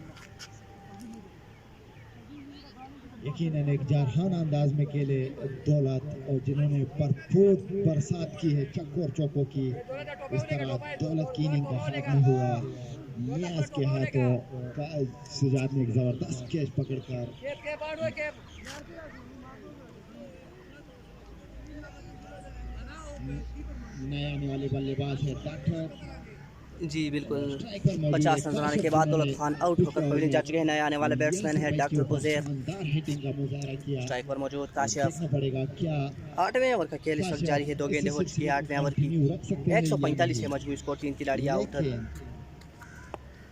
यकीनन एक जारहाना अंदाज में खेले दौलत, और जिन्होंने भरपूर बरसात की है चक्कों और चौकों की। इस तरह दौलत की इनिंग का खात्मा हुआ नियाज के हाथों। सिजाद ने एक जबरदस्त कैच पकड़कर नया आने वाले बल्लेबाज है डॉक्टर। जी बिल्कुल, 50 रन बनाने के बाद दौलत खान आउट होकर पवेलियन जा चुके हैं। नए आने वाले बैट्समैन है डॉक्टर उजैर। स्ट्राइक पर मौजूद काशिफ। 8वें ओवर का खेल इस वक्त जारी है। 2 गेंदें हो चुकी है 8वें ओवर की। 145 है मजमूई स्कोर, 3 खिलाड़ी आउट।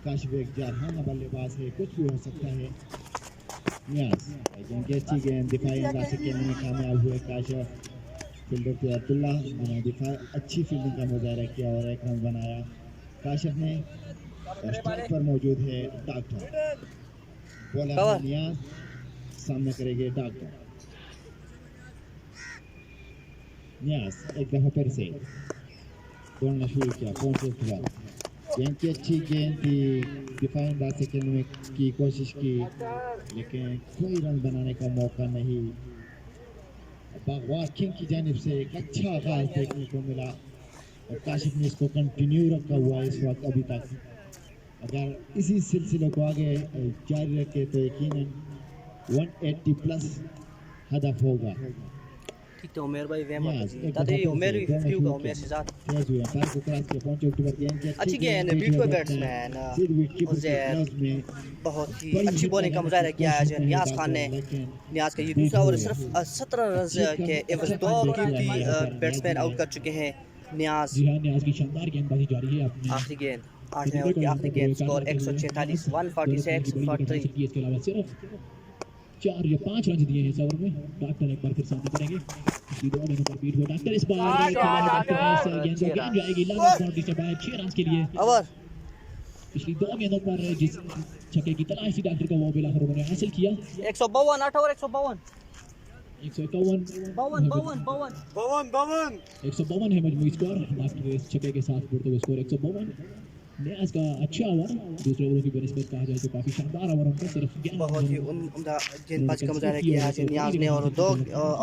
काशिफ एक जारहाना बल्लेबाज है, कुछ भी हो सकता है। नियाज अच्छी गेंद दिफाई अंदाज से खेलने में कामयाब हुए काशिफ। फील्डर थे अब्दुल्ला, दिफा अच्छी फील्डिंग का मुजाहरा किया और 1 रन बनाया काशिफ ने। स्ट्राइक पर मौजूद है डॉक्टर। बॉलर नियाज, सामने करेंगे डॉक्टर। नियाज एक दफा फिर से दौड़ना शुरू किया, पहुंचे बाल। गेंद की अच्छी गेंद थी, दिफाई अंदाज से खेलने की कोशिश की, लेकिन कोई रन बनाने का मौका नहीं। बागवार किंग की जानिब से एक अच्छा आगाज देखने को मिला और काशिफ ने इसको कंटिन्यू रखा हुआ है इस वक्त अभी तक। अगर इसी सिलसिले को आगे जारी रखे तो यकीनन 180 प्लस हदफ होगा। ठीक तो उमेर भाई वेम दादी उमेर भी 50 का उमेर से ज्यादा तेज हुआ पार को क्रॉस के पहुंचे अक्टूबर गेंद अच्छी गेंद बीट को बैट्समैन उजैर बहुत ही अच्छी बॉलिंग का मुजाहरा किया है नियाज खान ने। नियाज का ये दूसरा ओवर सिर्फ 17 रन के एवज 2 कीमती बैट्समैन आउट कर चुके हैं नियाज। जी हां, नियाज की शानदार गेंदबाजी जारी है। अपनी आखिरी गेंद 8वें ओवर की आखिरी गेंद, स्कोर 146 146 43। इसके अलावा सिर्फ 4 या 5 रन दिए हैं इस ओवर में। डॉक्टर एक बार फिर सामने करेंगे, इसी 2 गेंदों पर बीट हुआ डॉक्टर। इस बार गेंद जाएगी लॉन्ग बाउंड्री से बाहर 6 रन के लिए। ओवर पिछली 2 गेंदों पर जिस छक्के की तलाश थी डॉक्टर का वो बिलाखिर उन्होंने हासिल किया। 152 8 ओवर 152 151 52 152 है मजमूई स्कोर। डॉक्टर इस छक्के के साथ बढ़ते हुए स्कोर 152। नियाज का अच्छा ओवर दूसरे ओवरों की बनिस्बत कहा जाए तो काफी शानदार ओवर उनका, सिर्फ 11 बहुत ही उम्दा गेंदबाजी का मुजाहरा किया है नियाज ने और 2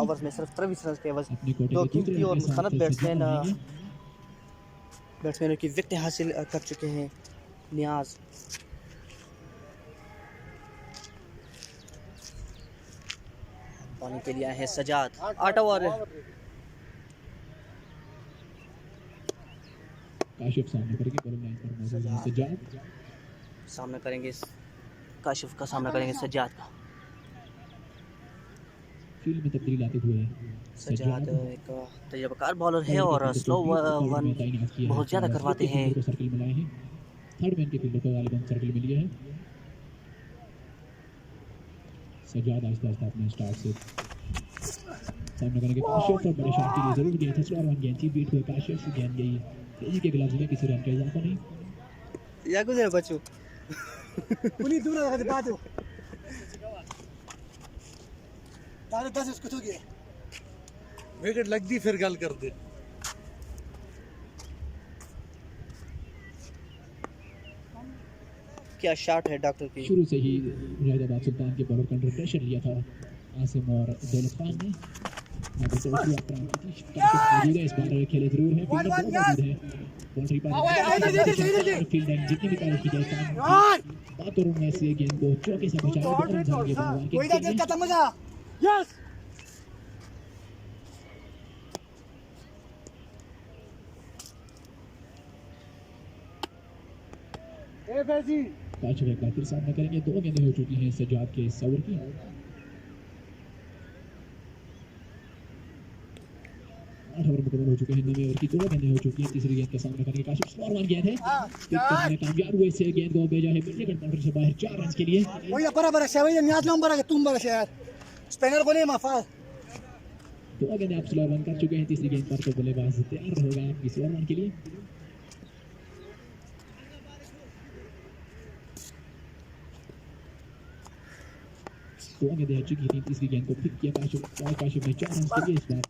ओवर्स में सिर्फ 23 रन के एवज अपने कोटे 2 के कीमती और दूसरे मुस्तनद साथ बैट्समैनों की विकेट हासिल कर चुके हैं नियाज। पानी के लिए है सजाद 8 ओवर। काशिफ सामने करेंगे बॉलिंग लाइन पर मौजूद है सज्जाद, सामना करेंगे काशिफ का सामना करेंगे सज्जाद का। फील्ड में तब्दीली लाते हुए सज्जाद एक तजर्बाकार बॉलर है और स्लो वन बहुत ज़्यादा करवाते हैं। सर्किल में लाए हैं, थर्ड मैन के फील्डर को गालिबन सर्किल में लिया है। सज्जाद आहिस्ता आहिस्ता अपने स्टार्ट से सामना करेंगे काशिफ और बड़े शॉट के लिए जरूर गए थे। स्लोअर वन गेंद थी, बीट हुए काशिफ, गेंद गई तेजी के गिलाफ में, किसी रन का इजाफा नहीं। या गुजरे बच्चों पुनी दूर लगा दे बात हो तारे 10 इसको तो गया विकेट लग दी फिर गल कर दे। क्या शॉट है डॉक्टर की। शुरू से ही मुजाहिदाबाद सुल्तान के बॉलर का अंडर प्रेशर लिया था आसिम और दौलत खान ने। इस बार खेले जरूर है, फील्डर बहुत मौजूद है बाउंड्री पर। फील्डिंग जितनी भी तारीफ की जाए बात करूं मैं इस गेंद को चौके से बचाने कोई ना देखता था मजा। यस ए फैजी काशिफ एक बार फिर सामना करेंगे। 2 गेंदें हो चुकी हैं सज्जाद के इस ओवर की। 8 ओवर मुकम्मल हो चुके हैं, 9वें ओवर की 2 गेंदें हो चुकी हैं। तीसरी गेंद का सामना करेंगे काशिफ, स्लोअर वन गेंद है, कामयाब हुए से गेंद को भेजा है मिडल बाउंड्री से बाहर 4 रन के लिए। वही बराबर है वही नियाज लो बराबर तुम बराबर यार स्पिनर को नहीं माफा। 2 गेंदें आप स्लोअर वन कर चुके हैं, तीसरी गेंद पर तो बल्लेबाज तैयार होगा आपकी स्लोअर वन के लिए। तो गेंदें आ चुकी थी, तीसरी गेंद को पिक किया काशिफ और काशिफ ने 4 रन के लिए इस बार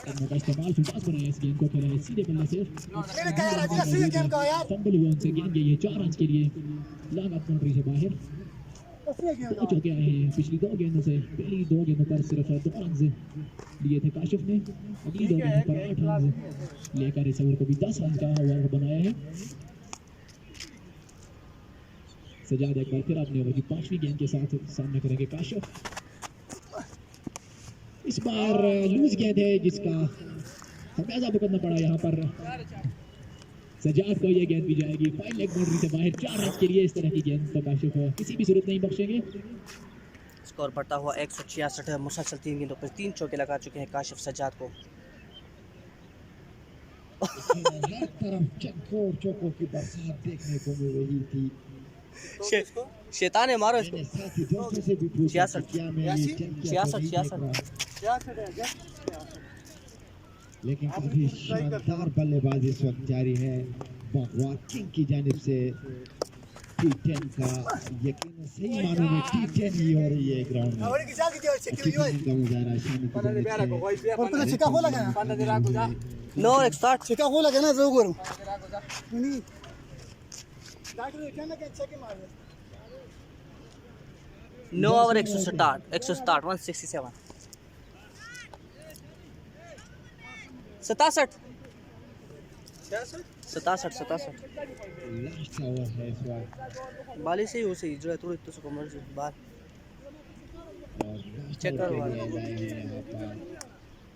का इस्तेमाल फुलबाज बनाया। इस गेंद को खेला है सीधे बल्ले से, फंबल हुआ उनसे, गेंद गई है 4 रन के लिए लॉन्ग ऑफ बाउंड्री से बाहर। 2 चौके आए हैं पिछली 2 गेंदों से। पहली 2 गेंदों पर सिर्फ 2 रन लिए थे काशिफ ने, अगली 2 गेंदों पर 8 रन लेकर इस ओवर को भी 10 रन का ओवर बनाया है। सजाद एक बार फिर अपने ओवर की 5वीं गेंद के साथ सामना करेंगे काशिफ। इस बार लूज गेंद है जिसका खमियाजा भुगतना पड़ा यहाँ पर सजाद को। ये गेंद भी जाएगी फाइन लेग बाउंड्री से बाहर 4 रन के लिए। इस तरह की गेंद तो काशिफ किसी भी सूरत नहीं बख्शेंगे। स्कोर बढ़ता हुआ 166। मुसलसल 3 गेंदों पर 3 चौके लगा चुके हैं काशिफ सज्जाद को। हर तरफ चौकों की बरसात देखने को मिल रही थी। शैतान है मारो इसको। 66 लेकिन काफी शानदार बल्लेबाजी इस वक्त जारी है बगवा किंग की जानिब से। T10 का यकीन सही मानों में T10 ही हो रही है ग्राउंड में। का मुजाहरा शान छिका हो लगा नो एक स्टार्ट छिका हो लगा ना जो करूं 9 ओवर 167 167 67 लास्ट ओवर है इस बार बाली से ही हो सही जो थोड़ी तो सको मर्जी बात चेक करो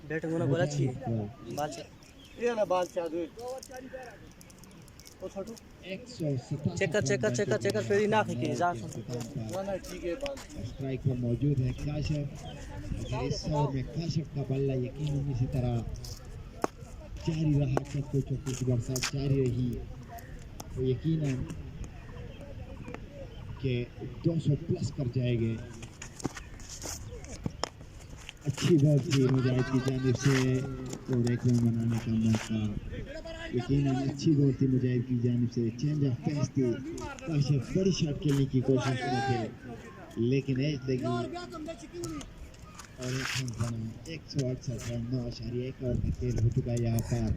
बैटिंग होना बोला चाहिए बाल से ये ना बाल से दो चेक कर फिर ही ना खींचे जा स्ट्राइक पर मौजूद है काशिफ। अगर इस ओवर में काशिफ का बल्ला यकीनन इसी तरह जारी रहा, चौकों की बरसात जारी रही तो यकीनन के 200 प्लस कर जाएंगे। अच्छी बॉल थी मुजाहिद की जानिब से और 1 रन बनाने का मौका यकीनन अच्छी बॉल थी मुजाहिद की जानिब से, चेंज ऑफ पेस थी, काशिफ बड़ी शॉट खेलने की कोशिश कर रहे थे लेकिन एज लगी और एक रन बना। 168 रन 9.1 ओवर का खेल हो चुका है यहाँ पर।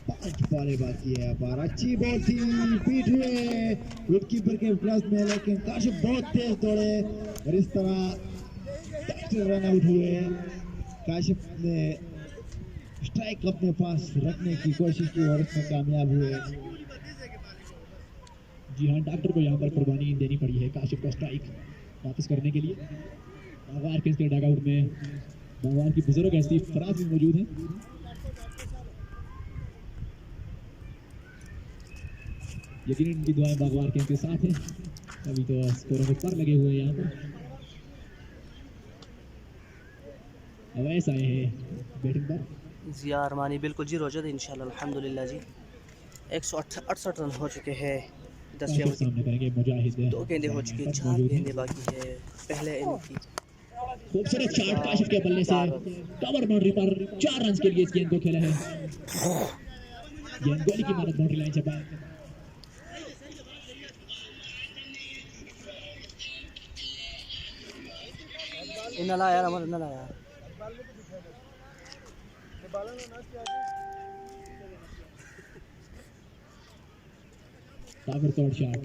5 बॉलें बाकी है यहाँ पर। अच्छी बॉल थी, पीठ हुए विकेटकीपर के क्रॉस में, लेकिन काशिफ बहुत तेज दौड़े और इस तरह रन आउट हुए। काशिफ ने स्ट्राइक अपने पास रखने की कोशिश की और उसमें कामयाब हुए। जी हाँ, डॉक्टर को यहाँ पर कुर्बानी देनी पड़ी है काशिफ को स्ट्राइक वापस करने के लिए। बागवार के इसके डगआउट में बागवार की बुजुर्ग हस्ती फराज भी मौजूद है। यकीन इनकी दुआएं बागवार के इनके साथ हैं। अभी तो स्कोरों पर लगे हुए हैं यहाँ पर। अवैस आए हैं बैटिंग पर। जिया अरमानी बिल्कुल जी रोजद इंशाल्लाह अल्हम्दुलिल्लाह जी। 168 रन हो चुके हैं 10 ओवर सामने करेंगे मुजाहिद। 2 गेंदें हो चुकी हैं, 4 गेंदें बाकी है पहले इनकी। खूबसूरत शॉट काशिफ के बल्ले से कवर बाउंड्री पर 4 रन के लिए इस गेंद को खेला है। गेंद गोली की मारत बाउंड्री लाइन से बाहर। इनला यार हमारा इनला यार ताबड़तोड़ शॉट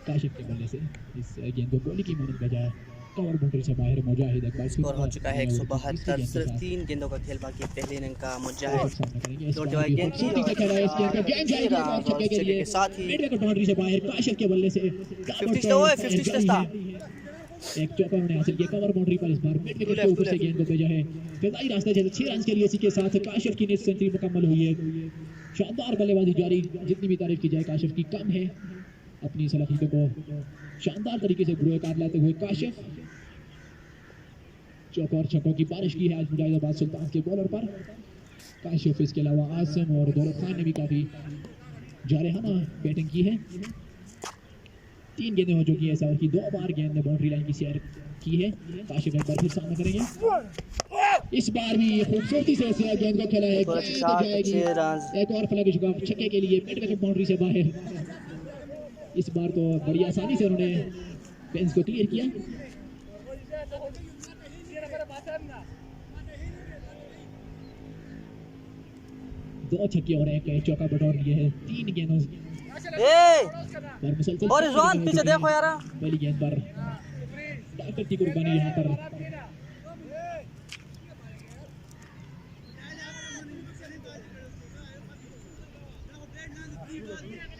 काशिफ के बल्ले से इस गेंद को गोली की मारत बजाय कवर बाउंड्री से बाहर मुजाहिद इकबाल। स्कोर हो चुका है 172। सिर्फ 3 गेंदों का खेल बाकी है। पहले इनिंग का मुजाहिद दौड़ते हुए गेंद की के साथ ही बाउंड्री से बाहर काशिफ के बल्ले से 50 था। एक चौका उन्होंने हासिल किया कवर बाउंड्री पर। इस बार मिड विकेट के ऊपर से गेंद को भेजा है फिजाई रास्ते से 6 रन के लिए। इसी के साथ काशिफ की नेट सेंचुरी मुकम्मल हुई है। शानदार बल्लेबाजी जारी, जितनी भी तारीफ की जाए काशिफ की कम है। अपनी सलाहियतों को शानदार तरीके से बुरे कार लाते हुए काशिफ चौकों और छक्कों की बारिश की है आज मुजाहिदाबाद सुल्तान के बॉलर पर। काशिफ इसके अलावा आसिम और दौलत खान ने भी काफी जारहाना बैटिंग की है। 3 गेंदें हो चुकी है ऐसा कि 2 बार गेंद ने बाउंड्री लाइन की सैर की है। काशिफ एक बार फिर सामना करेंगे। इस बार भी खूबसूरती से इस गेंद को खेला है। एक और फ्लैग छक्के के लिए मिड विकेट बाउंड्री से बाहर। इस बार तो बड़ी आसानी से उन्होंने फेंस को क्लियर किया। दो छक्के और एक चौका बटोर लिए है 3 गेंदों पर मुसलसल। और रिजवान पीछे देखो यार। पहली गेंद पर डॉक्टर की कुर्बानी यहाँ पर।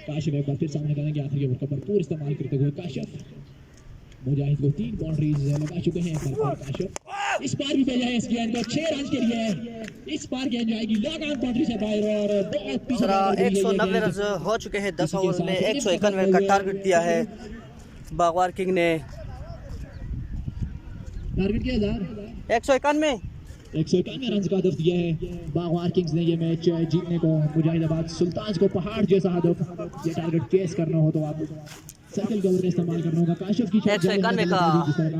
काशिफ एक बार फिर सामने करेंगे आखिरी ओवर का भरपूर इस्तेमाल करते हुए काशिफ। मुजाहिद को 3 बाउंड्रीज लगा चुके हैं काशिफ। इस बार भी भेजा है इस गेंद को 6 रन के लिए। इस बार गेंद जाएगी लगातार बाउंड्री से बाहर और 190 रन हो चुके हैं 10 ओवर में। 191 का टारगेट दिया है बागवार किंग ने। टारगेट किया 191 रन का हदफ दिया है बागवार किंग्स ने। ये मैच जीतने को मुजाहिदाबाद सुल्तान को पहाड़ जैसा हदफ ये टारगेट चेस करना हो तो आप सर्कल कवर का इस्तेमाल करना होगा। काशिफ की 191 का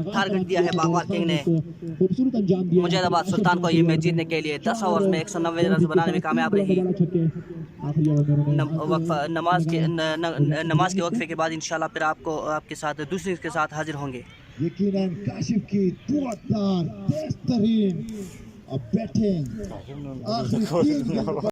टारगेट दिया है बागवार किंग ने। खूबसूरत अंजाम दिया मुजाहिदाबाद सुल्तान को ये मैच जीतने के लिए 10 ओवर में 190 रन बनाने में कामयाब रही। नमाज के वक्फे के बाद इंशाल्लाह फिर आपके साथ दूसरे के साथ हाजिर होंगे। यकीनन काशिफ की धुआंधार बेहतरीन बैटिंग आखिरी 3